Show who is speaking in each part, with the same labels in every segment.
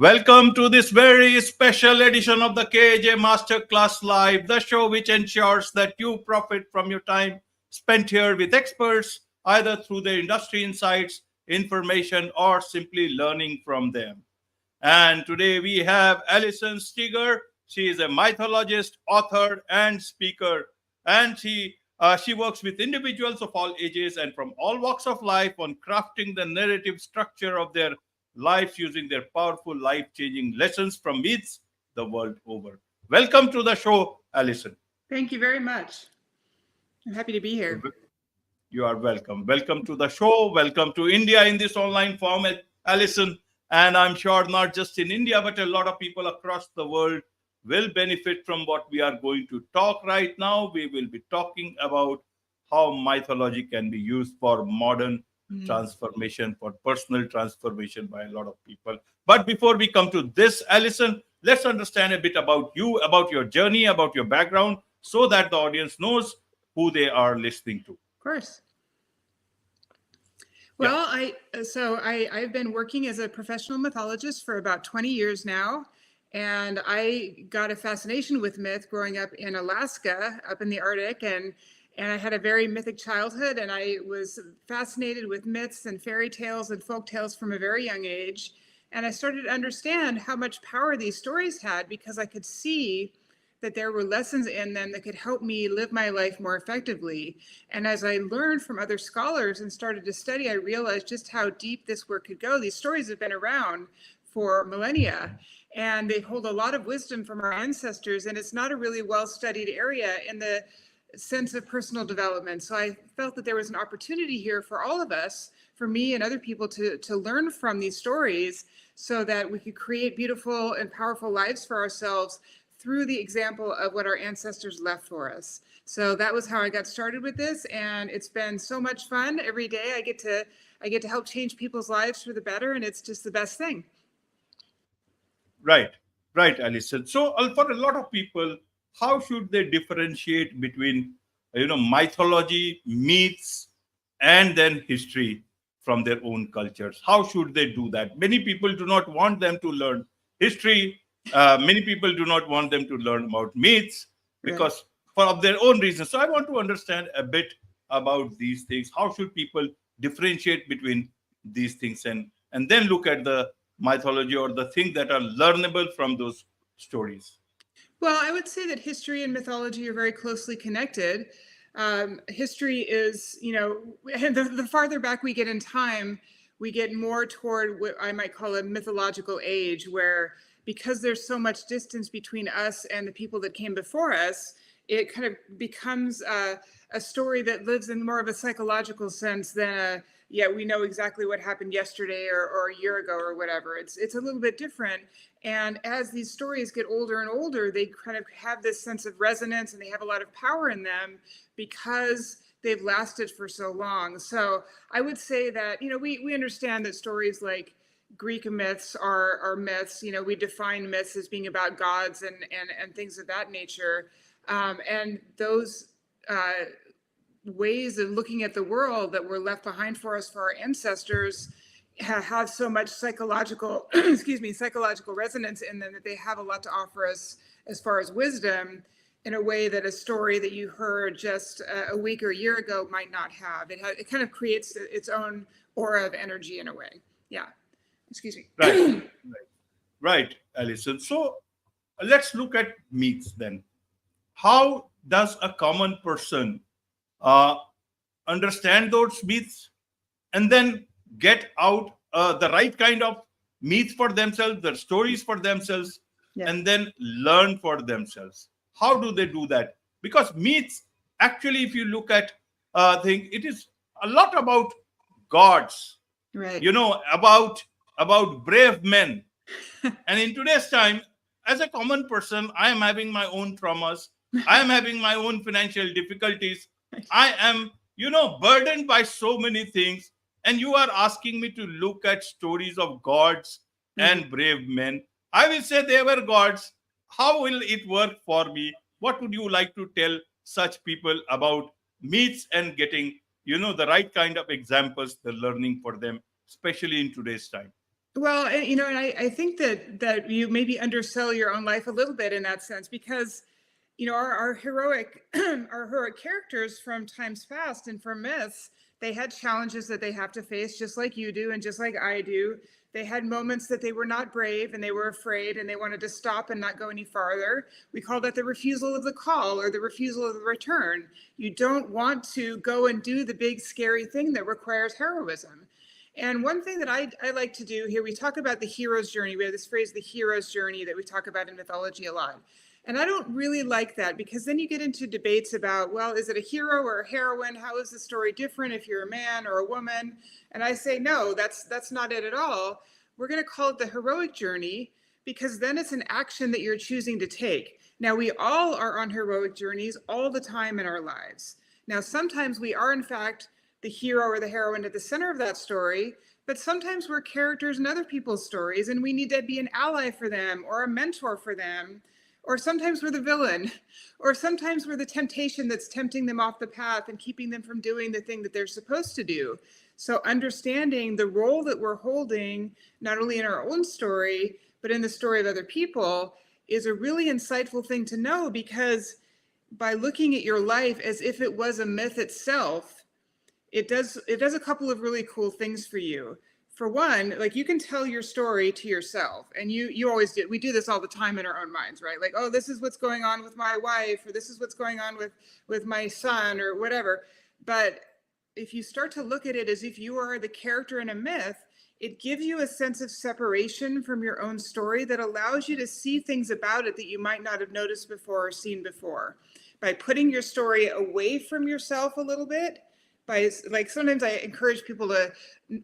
Speaker 1: Welcome to this very special edition of the KJ Masterclass Live, the show which ensures that you profit from your time spent here with experts, either through their industry insights, information, or simply learning from them. And today we have Allison Stieger. She is a mythologist, author, and speaker. And she works with individuals of all ages and from all walks of life on crafting the narrative structure of their lives using their powerful, life changing lessons from myths the world over. Welcome to the show, Allison.
Speaker 2: Thank you very much. I'm happy to be here.
Speaker 1: You are welcome. Welcome to the show. Welcome to India in this online format, Allison. And I'm sure not just in India, but a lot of people across the world will benefit from what we are going to talk right now. We will be talking about how mythology can be used for modern transformation, for personal transformation by a lot of people. But before we come to this, Allison, let's understand a bit about you, about your journey, about your background, so that the audience knows who they are listening to.
Speaker 2: Of course. Well, I've been working as a professional mythologist for about 20 years now. And I got a fascination with myth growing up in Alaska, up in the Arctic, and I had a very mythic childhood, and I was fascinated with myths and fairy tales and folk tales from a very young age. And I started to understand how much power these stories had because I could see that there were lessons in them that could help me live my life more effectively. And as I learned from other scholars and started to study, I realized just how deep this work could go. These stories have been around for millennia, and they hold a lot of wisdom from our ancestors, and it's not a really well-studied area in the sense of personal development. So I felt that there was an opportunity here for all of us, for me and other people to learn from these stories so that we could create beautiful and powerful lives for ourselves through the example of what our ancestors left for us. So that was how I got started with this, and it's been so much fun. Every day I get to help change people's lives for the better, and it's just the best thing.
Speaker 1: Right, Alison. So, for a lot of people, how should they differentiate between, mythology, myths, and then history from their own cultures? How should they do that? Many people do not want them to learn history. Many people do not want them to learn about myths because of their own reasons. So, I want to understand a bit about these things. How should people differentiate between these things and then look at the mythology or the things that are learnable from those stories?
Speaker 2: Well, I would say that history and mythology are very closely connected. History is, the farther back we get in time, we get more toward what I might call a mythological age, where because there's so much distance between us and the people that came before us, it kind of becomes a story that lives in more of a psychological sense than we know exactly what happened yesterday or a year ago or whatever. It's a little bit different. And as these stories get older and older, they kind of have this sense of resonance and they have a lot of power in them because they've lasted for so long. So I would say that, we understand that stories like Greek myths are myths. We define myths as being about gods and things of that nature. And those ways of looking at the world that were left behind for us, for our ancestors, have so much psychological, psychological resonance in them that they have a lot to offer us as far as wisdom in a way that a story that you heard just a week or a year ago might not have. It kind of creates its own aura of energy in a way. Yeah. Excuse me.
Speaker 1: Right, Alison. So let's look at myths then. How does a common person understand those myths and then get out the right kind of myths for themselves, the stories for themselves, and then learn for themselves? How do they do that? Because myths, actually, if you look at things, it is a lot about gods,
Speaker 2: right?
Speaker 1: About brave men. And in today's time, as a common person, I am having my own traumas. I am having my own financial difficulties. I am, burdened by so many things. And you are asking me to look at stories of gods and brave men. I will say they were gods. How will it work for me? What would you like to tell such people about myths and getting, the right kind of examples, the learning for them, especially in today's time?
Speaker 2: Well, and I think that you maybe undersell your own life a little bit in that sense, because our heroic our heroic characters from times past and from myths, they had challenges that they have to face just like you do and just like I do. They had moments that they were not brave and they were afraid and they wanted to stop and not go any farther. We call that the refusal of the call or the refusal of the return. You don't want to go and do the big scary thing that requires heroism. And one thing that I like to do here, we talk about the hero's journey. We have this phrase, the hero's journey, that we talk about in mythology a lot. And I don't really like that, because then you get into debates about, well, is it a hero or a heroine? How is the story different if you're a man or a woman? And I say, no, that's not it at all. We're going to call it the heroic journey, because then it's an action that you're choosing to take. Now, we all are on heroic journeys all the time in our lives. Now, sometimes we are, in fact, the hero or the heroine at the center of that story, but sometimes we're characters in other people's stories and we need to be an ally for them or a mentor for them. Or sometimes we're the villain, or sometimes we're the temptation that's tempting them off the path and keeping them from doing the thing that they're supposed to do. So understanding the role that we're holding, not only in our own story, but in the story of other people, is a really insightful thing to know, because by looking at your life as if it was a myth itself, it does a couple of really cool things for you. For one, like, you can tell your story to yourself, and you always do. We do this all the time in our own minds, right? Like, oh, this is what's going on with my wife, or this is what's going on with my son, or whatever. But if you start to look at it as if you are the character in a myth, it gives you a sense of separation from your own story that allows you to see things about it that you might not have noticed before or seen before. By putting your story away from yourself a little bit, like, sometimes I encourage people to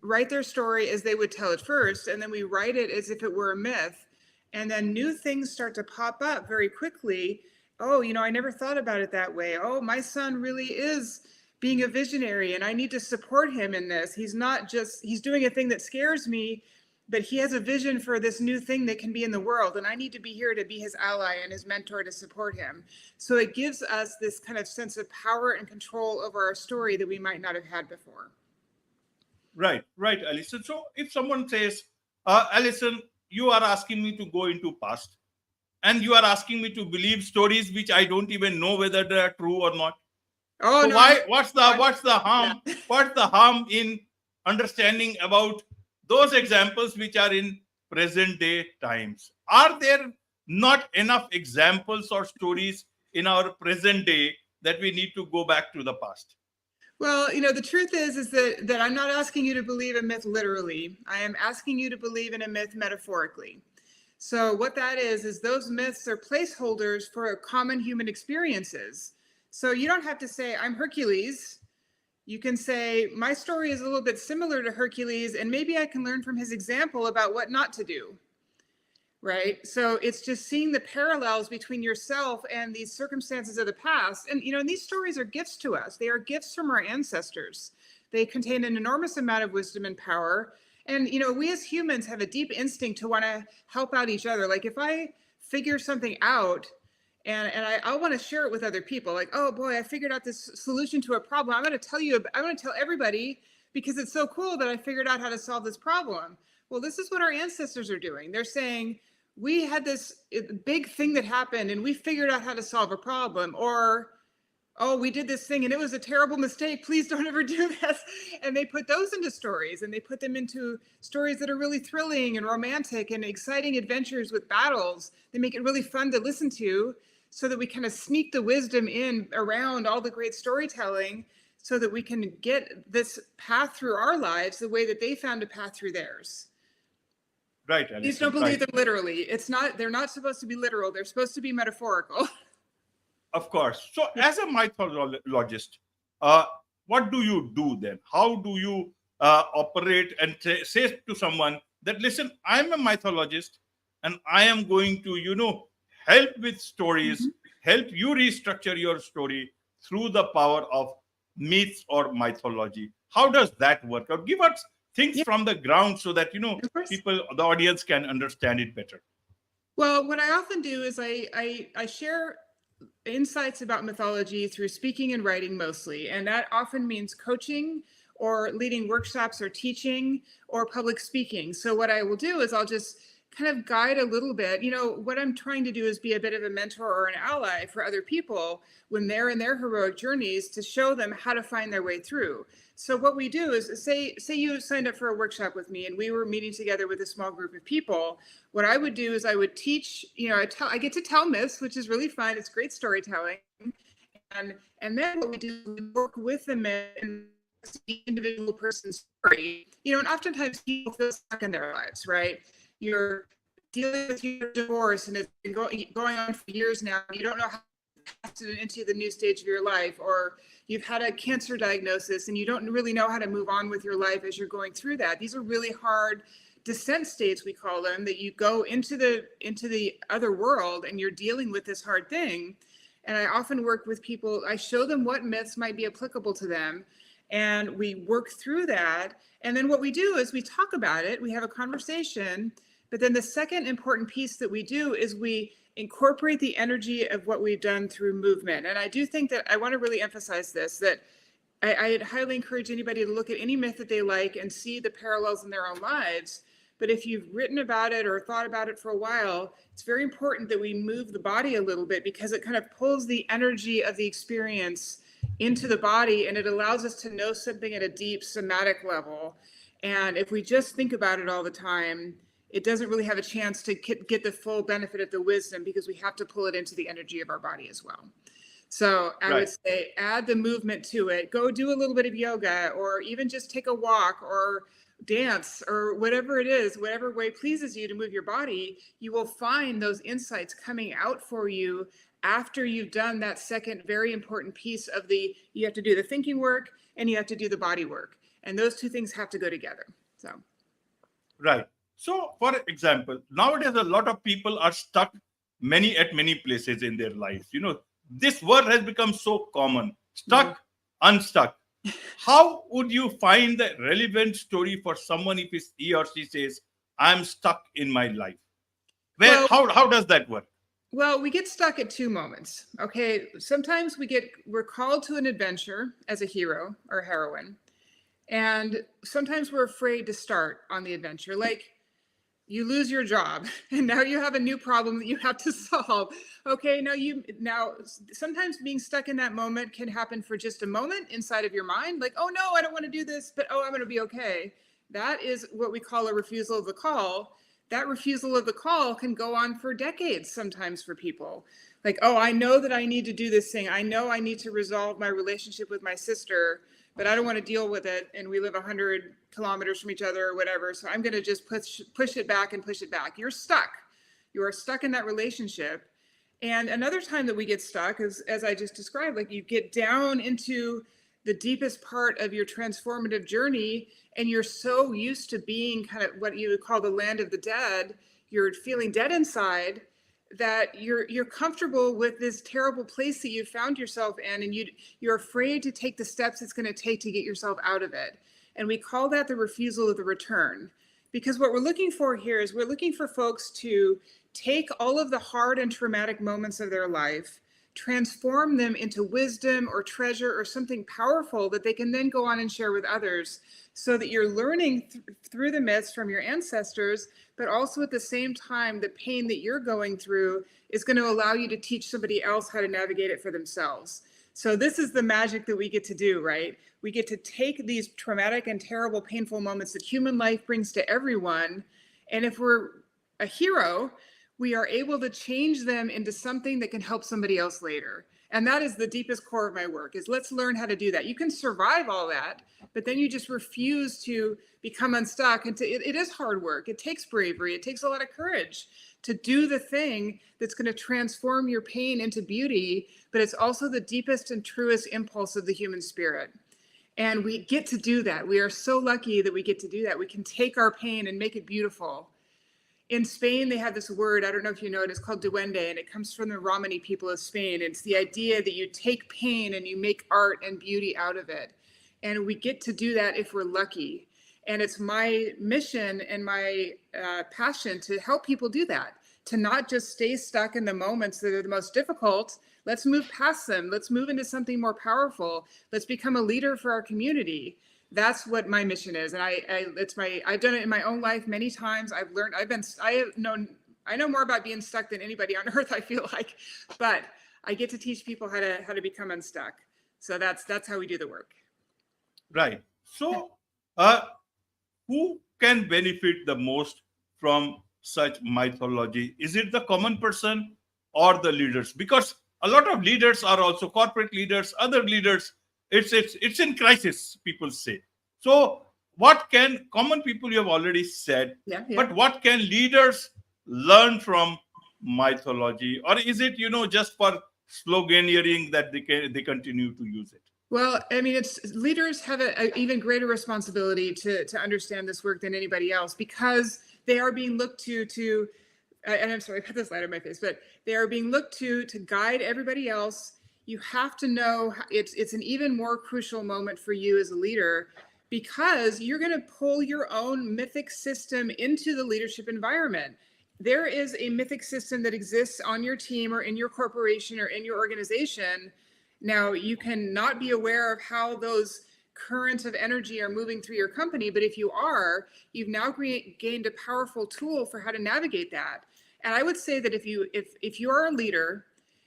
Speaker 2: write their story as they would tell it first, and then we write it as if it were a myth, and then new things start to pop up very quickly. Oh, I never thought about it that way. Oh, my son really is being a visionary and I need to support him in this. He's doing a thing that scares me, but he has a vision for this new thing that can be in the world, and I need to be here to be his ally and his mentor to support him. So it gives us this kind of sense of power and control over our story that we might not have had before.
Speaker 1: Right, Allison. So if someone says, Allison, you are asking me to go into past, and you are asking me to believe stories which I don't even know whether they are true or not.
Speaker 2: Oh,
Speaker 1: so
Speaker 2: no,
Speaker 1: why?
Speaker 2: no.
Speaker 1: What's the harm?
Speaker 2: Yeah.
Speaker 1: What's the harm in understanding about those examples which are in present day times? Are there not enough examples or stories in our present day that we need to go back to the past?
Speaker 2: Well, the truth is that I'm not asking you to believe a myth literally. I am asking you to believe in a myth metaphorically. So what that is those myths are placeholders for common human experiences. So you don't have to say, I'm Hercules. You can say, my story is a little bit similar to Hercules, and maybe I can learn from his example about what not to do. Right? So it's just seeing the parallels between yourself and these circumstances of the past. And, these stories are gifts to us. They are gifts from our ancestors. They contain an enormous amount of wisdom and power. And, we as humans have a deep instinct to want to help out each other. Like, if I figure something out and I want to share it with other people, like, oh boy, I figured out this solution to a problem. I'm going to tell everybody because it's so cool that I figured out how to solve this problem. Well, this is what our ancestors are doing. They're saying, we had this big thing that happened and we figured out how to solve a problem. Or, oh, we did this thing and it was a terrible mistake. Please don't ever do this. And they put those into stories, and they put them into stories that are really thrilling and romantic and exciting adventures with battles. They make it really fun to listen to, so that we kind of sneak the wisdom in around all the great storytelling, so that we can get this path through our lives the way that they found a path through theirs.
Speaker 1: Right, Allison.
Speaker 2: Please don't believe them literally. They're not supposed to be literal. They're supposed to be metaphorical.
Speaker 1: Of course. So as a mythologist, what do you do then? How do you operate and say to someone that, listen, I'm a mythologist and I am going to, help with stories, help you restructure your story through the power of myths or mythology. How does that work out? Give us things from the ground so that, people, the audience can understand it better.
Speaker 2: Well, what I often do is I share insights about mythology through speaking and writing mostly. And that often means coaching or leading workshops or teaching or public speaking. So what I will do is I'll just kind of guide a little bit. What I'm trying to do is be a bit of a mentor or an ally for other people when they're in their heroic journeys, to show them how to find their way through. So what we do is, say you signed up for a workshop with me and we were meeting together with a small group of people. What I would do is I would teach, I get to tell myths, which is really fun. It's great storytelling. And then what we do is we work with the myth and the individual person's story. And oftentimes people feel stuck in their lives, right? You're dealing with your divorce and it's been going on for years now. You don't know how to pass it into the new stage of your life, or you've had a cancer diagnosis and you don't really know how to move on with your life as you're going through that. These are really hard descent states, we call them, that you go into the other world and you're dealing with this hard thing. And I often work with people, I show them what myths might be applicable to them, and we work through that. And then what we do is we talk about it, we have a conversation, but then the second important piece that we do is we incorporate the energy of what we've done through movement. And I do think that I want to really emphasize this, that I highly encourage anybody to look at any myth that they like and see the parallels in their own lives. But if you've written about it or thought about it for a while, it's very important that we move the body a little bit, because it kind of pulls the energy of the experience into the body, and it allows us to know something at a deep somatic level. And if we just think about it all the time, it doesn't really have a chance to get the full benefit of the wisdom, because we have to pull it into the energy of our body as well. So I would say add the movement to it. Go do a little bit of yoga, or even just take a walk or dance, or whatever it is, whatever way pleases you to move your body. You will find those insights coming out for you after you've done that second very important piece of you have to do the thinking work and you have to do the body work. And those two things have to go together.
Speaker 1: Right. So, for example, nowadays a lot of people are stuck at many places in their lives. This word has become so common. Stuck, unstuck. How would you find the relevant story for someone if he or she says, I'm stuck in my life? How does that work?
Speaker 2: Well, we get stuck at two moments. Okay. Sometimes we're called to an adventure as a hero or heroine. And sometimes we're afraid to start on the adventure. Like, you lose your job and now you have a new problem that you have to solve. Okay, now sometimes being stuck in that moment can happen for just a moment inside of your mind. Like, oh no, I don't want to do this, but I'm going to be okay. That is what we call a refusal of the call. That refusal of the call can go on for decades sometimes for people. Like, oh, I know that I need to do this thing. I know I need to resolve my relationship with my sister, but I don't want to deal with it. And we live 100 kilometers from each other or whatever. So I'm going to just push it back and push it back. You're stuck. You are stuck in that relationship. And another time that we get stuck is, as I just described, like you get down into the deepest part of your transformative journey, and you're so used to being kind of what you would call the land of the dead. You're feeling dead inside, that you're comfortable with this terrible place that you found yourself in, and you're afraid to take the steps it's going to take to get yourself out of it. And we call that the refusal of the return. Because what we're looking for here is we're looking for folks to take all of the hard and traumatic moments of their life, transform them into wisdom or treasure or something powerful that they can then go on and share with others, so that you're learning through the myths from your ancestors, but also at the same time, the pain that you're going through is going to allow you to teach somebody else how to navigate it for themselves. So this is the magic that we get to do, right? We get to take these traumatic and terrible, painful moments that human life brings to everyone. And if we're a hero, we are able to change them into something that can help somebody else later. And that is the deepest core of my work, is let's learn how to do that. You can survive all that, but then you just refuse to become unstuck. And it is hard work. It takes bravery. It takes a lot of courage to do the thing that's going to transform your pain into beauty, but it's also the deepest and truest impulse of the human spirit. And we get to do that. We are so lucky that we get to do that. We can take our pain and make it beautiful. In Spain, they have this word, I don't know if you know it, it's called duende, and it comes from the Romani people of Spain. It's the idea that you take pain and you make art and beauty out of it. And we get to do that if we're lucky. And it's my mission and my passion to help people do that, to not just stay stuck in the moments that are the most difficult. Let's move past them. Let's move into something more powerful. Let's become a leader for our community. That's what my mission is. And I've done it in my own life many times. I've learned, I know more about being stuck than anybody on earth, I feel like, but I get to teach people how to become unstuck. So that's how we do the work.
Speaker 1: Right. So, who can benefit the most from such mythology? Is it the common person or the leaders? Because a lot of leaders are also corporate leaders, other leaders. It's in crisis, people say. So, what can common people, you have already said,
Speaker 2: Yeah.
Speaker 1: but what can leaders learn from mythology? Or is it, just for sloganeering that they continue to use it?
Speaker 2: Well, I mean, it's leaders have an even greater responsibility to understand this work than anybody else, because they are being looked to, and I'm sorry, I put this light on my face, but they are being looked to guide everybody else. You have to know it's an even more crucial moment for you as a leader, because you're going to pull your own mythic system into the leadership environment. There is a mythic system that exists on your team or in your corporation or in your organization. Now, you can not be aware of how those currents of energy are moving through your company, but if you are, you've now gained a powerful tool for how to navigate that. And I would say that if you are a leader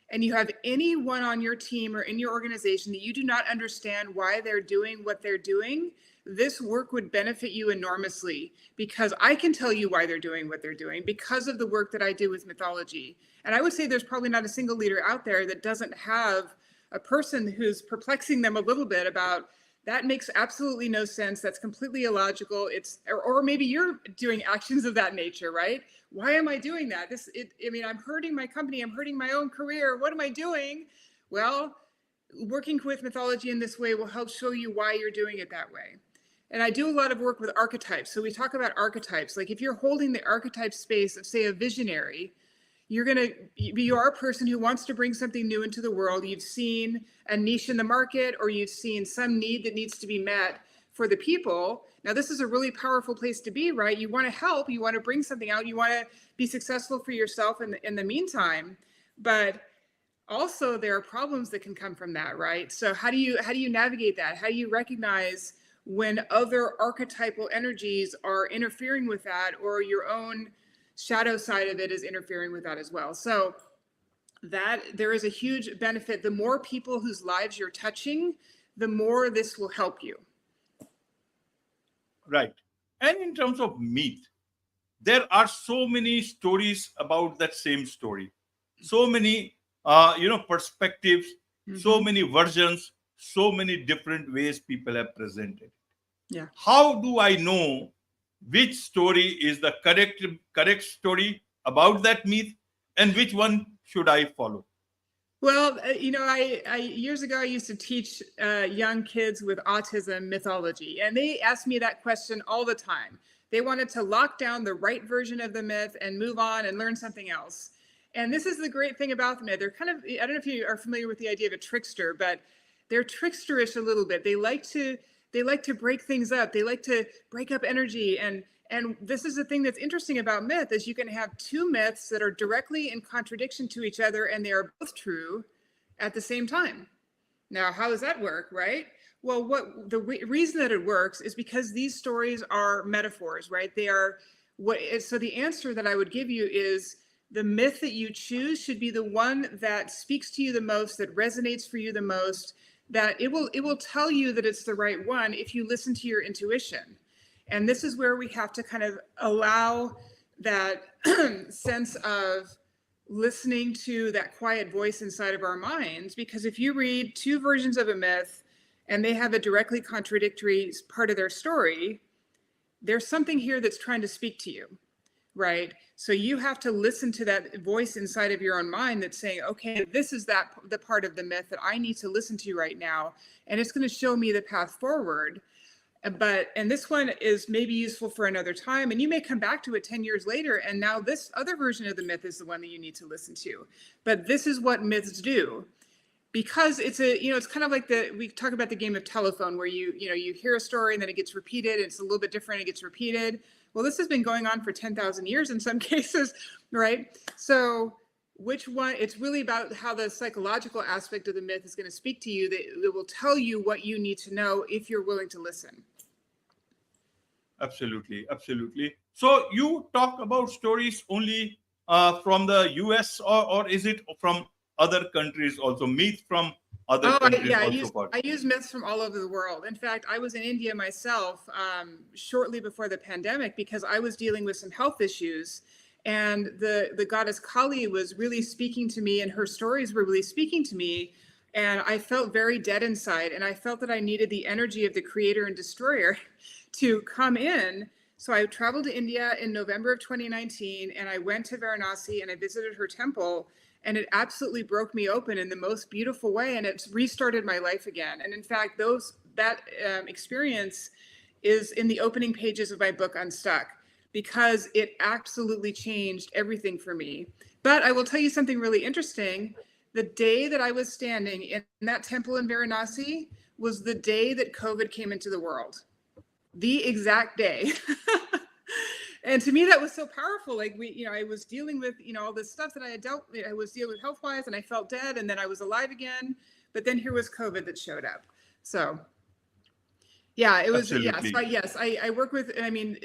Speaker 2: and you have anyone on your team or in your organization that you do not understand why they're doing what they're doing, this work would benefit you enormously, because I can tell you why they're doing what they're doing because of the work that I do with mythology. And I would say there's probably not a single leader out there that doesn't have a person who's perplexing them a little bit about that makes absolutely no sense. That's completely illogical. Or maybe you're doing actions of that nature, right? Why am I doing that? I'm hurting my company. I'm hurting my own career. What am I doing? Well, working with mythology in this way will help show you why you're doing it that way. And I do a lot of work with archetypes. So we talk about archetypes. Like if you're holding the archetype space of, say, a visionary, you are a person who wants to bring something new into the world. You've seen a niche in the market, or you've seen some need that needs to be met for the people. Now, this is a really powerful place to be, right? You want to help, you want to bring something out, you want to be successful for yourself in the meantime. But also there are problems that can come from that, right? So how do you navigate that? How do you recognize when other archetypal energies are interfering with that, or your own shadow side of it is interfering with that as well? So that there is a huge benefit. The more people whose lives you're touching, the more this will help you.
Speaker 1: Right. And in terms of myth, there are so many stories about that same story, so many perspectives, so many versions, so many different ways people have presented.
Speaker 2: Yeah.
Speaker 1: How do I know which story is the correct story about that myth, and which one should I follow?
Speaker 2: Well, I years ago, I used to teach young kids with autism mythology, and they asked me that question all the time. They wanted to lock down the right version of the myth and move on and learn something else. And this is the great thing about the myth. They're kind of, I don't know if you are familiar with the idea of a trickster, but they're tricksterish a little bit. They like to break things up. They like to break up energy. And this is the thing that's interesting about myth, is you can have two myths that are directly in contradiction to each other, and they are both true at the same time. Now, how does that work, right? Well, reason that it works is because these stories are metaphors, right? They are so the answer that I would give you is the myth that you choose should be the one that speaks to you the most, that resonates for you the most, that it will tell you that it's the right one if you listen to your intuition. And this is where we have to kind of allow that sense of listening to that quiet voice inside of our minds. Because if you read two versions of a myth and they have a directly contradictory part of their story, there's something here that's trying to speak to you, right? So you have to listen to that voice inside of your own mind that's saying, okay, this is the part of the myth that I need to listen to right now, and it's going to show me the path forward. And this one is maybe useful for another time, and you may come back to it 10 years later, and now this other version of the myth is the one that you need to listen to. But this is what myths do, because it's kind of like we talk about the game of telephone, where you hear a story and then it gets repeated, and it's a little bit different, it gets repeated. Well, this has been going on for 10,000 years in some cases, right? So which one? It's really about how the psychological aspect of the myth is going to speak to you, that will tell you what you need to know if you're willing to listen.
Speaker 1: Absolutely, absolutely. So you talk about stories only from the US, or is it from other countries also? Myth from other
Speaker 2: Oh,
Speaker 1: countries
Speaker 2: yeah,
Speaker 1: also part.
Speaker 2: I use myths from all over the world. In fact, I was in India myself shortly before the pandemic because I was dealing with some health issues, and the goddess Kali was really speaking to me, and her stories were really speaking to me, and I felt very dead inside, and I felt that I needed the energy of the creator and destroyer to come in. So I traveled to India in November of 2019, and I went to Varanasi and I visited her temple, and it absolutely broke me open in the most beautiful way, and it's restarted my life again. And in fact, that experience is in the opening pages of my book Unstuck, because it absolutely changed everything for me. But I will tell you something really interesting. The day that I was standing in that temple in Varanasi was the day that COVID came into the world, the exact day. And to me, that was so powerful. Like I was dealing with, all this stuff that I was dealing with health-wise, and I felt dead, and then I was alive again. But then here was COVID that showed up. So yeah, it was, yeah.
Speaker 1: Absolutely.
Speaker 2: So yes, I work with,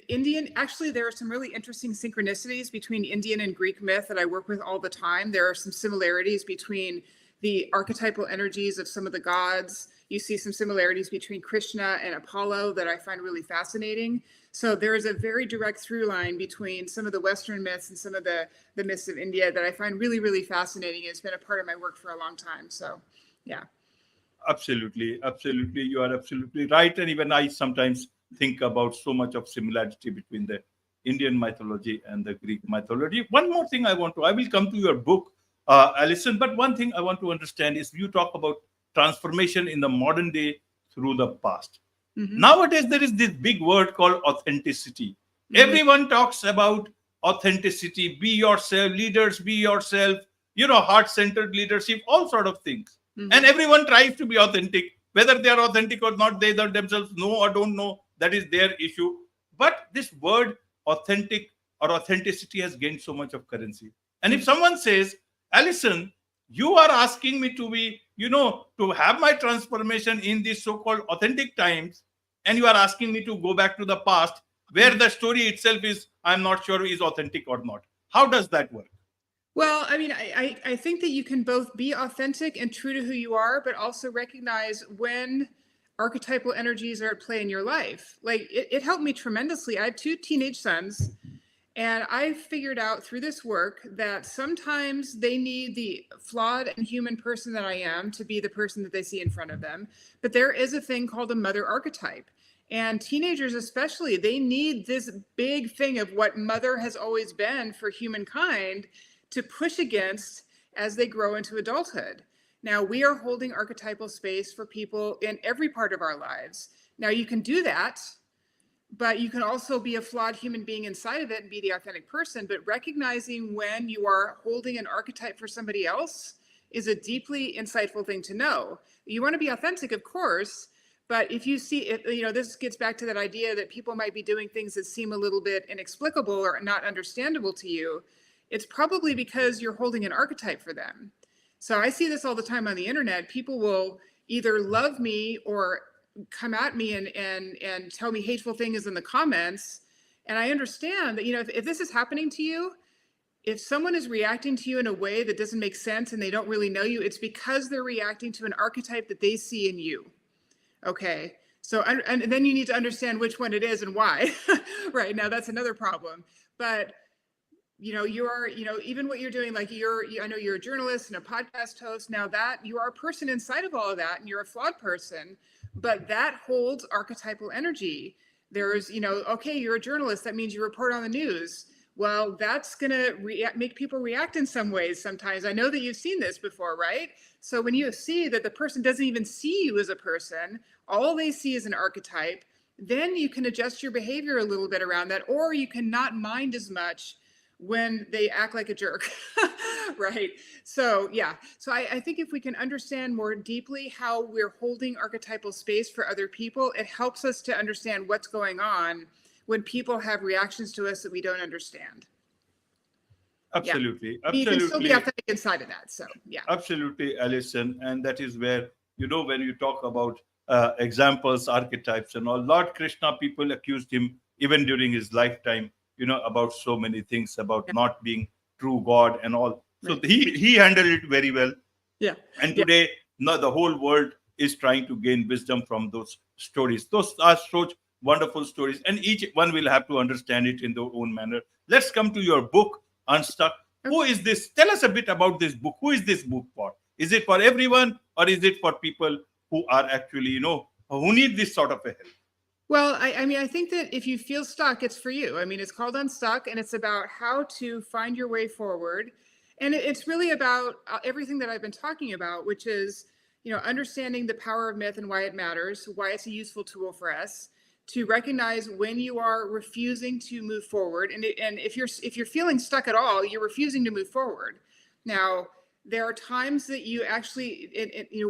Speaker 2: Indian, actually, there are some really interesting synchronicities between Indian and Greek myth that I work with all the time. There are some similarities between the archetypal energies of some of the gods. You see some similarities between Krishna and Apollo that I find really fascinating. So there is a very direct through line between some of the Western myths and some of the myths of India that I find really, really fascinating. It's been a part of my work for a long time. So, yeah.
Speaker 1: Absolutely, absolutely. You are absolutely right. And even I sometimes think about so much of similarity between the Indian mythology and the Greek mythology. One more thing I will come to your book, Allison, but one thing I want to understand is you talk about transformation in the modern day through the past.
Speaker 2: Mm-hmm.
Speaker 1: Nowadays, there is this big word called authenticity.
Speaker 2: Mm-hmm.
Speaker 1: Everyone talks about authenticity, be yourself, leaders, be yourself, heart-centered leadership, all sort of things.
Speaker 2: Mm-hmm.
Speaker 1: And everyone tries to be authentic. Whether they are authentic or not, they themselves know or don't know. That is their issue. But this word authentic or authenticity has gained so much of currency. And if someone says, Allison, you are asking me to be, to have my transformation in these so-called authentic times, and you are asking me to go back to the past where the story itself is, I'm not sure is authentic or not. How does that work?
Speaker 2: Well, I think that you can both be authentic and true to who you are, but also recognize when archetypal energies are at play in your life. Like it helped me tremendously. I have 2 teenage sons, and I figured out through this work that sometimes they need the flawed and human person that I am to be the person that they see in front of them. But there is a thing called a mother archetype. And teenagers especially, they need this big thing of what mother has always been for humankind to push against as they grow into adulthood. Now, we are holding archetypal space for people in every part of our lives. Now, you can do that, but you can also be a flawed human being inside of it and be the authentic person. But recognizing when you are holding an archetype for somebody else is a deeply insightful thing to know. You want to be authentic, of course, but if you see it, this gets back to that idea that people might be doing things that seem a little bit inexplicable or not understandable to you. It's probably because you're holding an archetype for them. So I see this all the time on the internet. People will either love me or come at me and tell me hateful things in the comments. And I understand that, if this is happening to you, if someone is reacting to you in a way that doesn't make sense and they don't really know you, it's because they're reacting to an archetype that they see in you. Okay. So, and then you need to understand which one it is and why. Right now, that's another problem. But you are, even what you're doing, like I know you're a journalist and a podcast host. Now that you are a person inside of all of that, and you're a flawed person, but that holds archetypal energy. There's, okay, you're a journalist. That means you report on the news. Well, that's going to make people react in some ways sometimes. I know that you've seen this before, right? So when you see that the person doesn't even see you as a person, all they see is an archetype, then you can adjust your behavior a little bit around that, or you can not mind as much when they act like a jerk. Right. So yeah. So I think if we can understand more deeply how we're holding archetypal space for other people, it helps us to understand what's going on when people have reactions to us that we don't understand.
Speaker 1: Absolutely.
Speaker 2: Yeah. You can still be authentic inside of that. So yeah.
Speaker 1: Absolutely, Alison. And that is where, when you talk about examples, archetypes and all, Lord Krishna, people accused him even during his lifetime, about so many things about
Speaker 2: Yeah.
Speaker 1: not being true God and all. So
Speaker 2: Right.
Speaker 1: he handled it very well.
Speaker 2: Yeah.
Speaker 1: And
Speaker 2: Yeah.
Speaker 1: today, now the whole world is trying to gain wisdom from those stories. Those are such wonderful stories, and each one will have to understand it in their own manner. Let's come to your book, Unstuck. Who
Speaker 2: Okay.
Speaker 1: is this? Tell us a bit about this book. Who is this book for? Is it for everyone, or is it for people who are actually, who need this sort of a help?
Speaker 2: Well, I mean, I think that if you feel stuck, it's for you. I mean, it's called Unstuck, and it's about how to find your way forward. And it's really about everything that I've been talking about, which is, understanding the power of myth and why it matters, why it's a useful tool for us to recognize when you are refusing to move forward. And if you're feeling stuck at all, you're refusing to move forward. Now, there are times that you actually,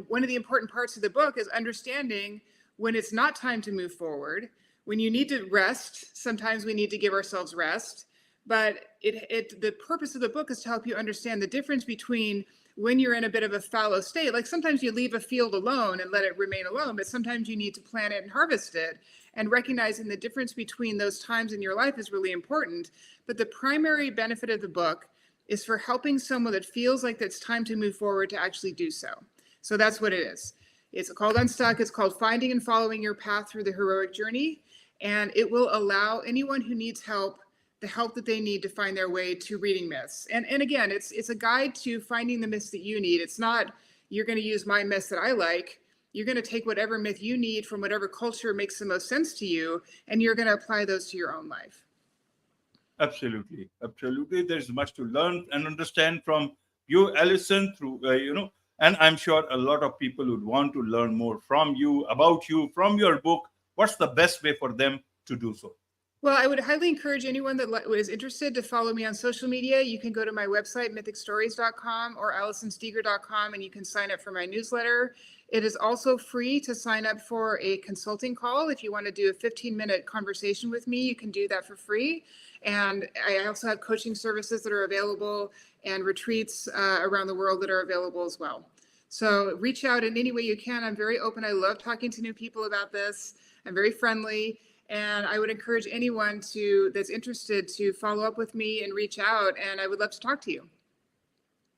Speaker 2: one of the important parts of the book is understanding when it's not time to move forward, when you need to rest. Sometimes we need to give ourselves rest, but the purpose of the book is to help you understand the difference between when you're in a bit of a fallow state. Like sometimes you leave a field alone and let it remain alone, but sometimes you need to plant it and harvest it. And recognizing the difference between those times in your life is really important. But the primary benefit of the book is for helping someone that feels like it's time to move forward to actually do so. So that's what it is. It's called Unstuck. It's called Finding and Following Your Path Through the Heroic Journey. And it will allow anyone who needs help the help that they need to find their way to reading myths. And again, it's a guide to finding the myths that you need. It's not, you're going to use my myths that I like. You're going to take whatever myth you need from whatever culture makes the most sense to you, and you're going to apply those to your own life.
Speaker 1: Absolutely. Absolutely. There's much to learn and understand from you, Allison, through, and I'm sure a lot of people would want to learn more from you, about you, from your book. What's the best way for them to do so?
Speaker 2: Well, I would highly encourage anyone that is interested to follow me on social media. You can go to my website, mythicstories.com or allisonstieger.com, and you can sign up for my newsletter. It is also free to sign up for a consulting call. If you want to do a 15-minute conversation with me, you can do that for free. And I also have coaching services that are available and retreats around the world that are available as well. So reach out in any way you can. I'm very open. I love talking to new people about this. I'm very friendly. And I would encourage anyone that's interested to follow up with me and reach out. And I would love to talk to you.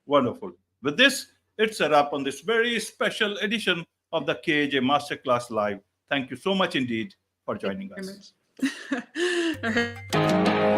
Speaker 1: Wonderful. With this, it's a wrap on this very special edition of the KAJ Masterclass Live. Thank you so much indeed for joining us.
Speaker 2: All right.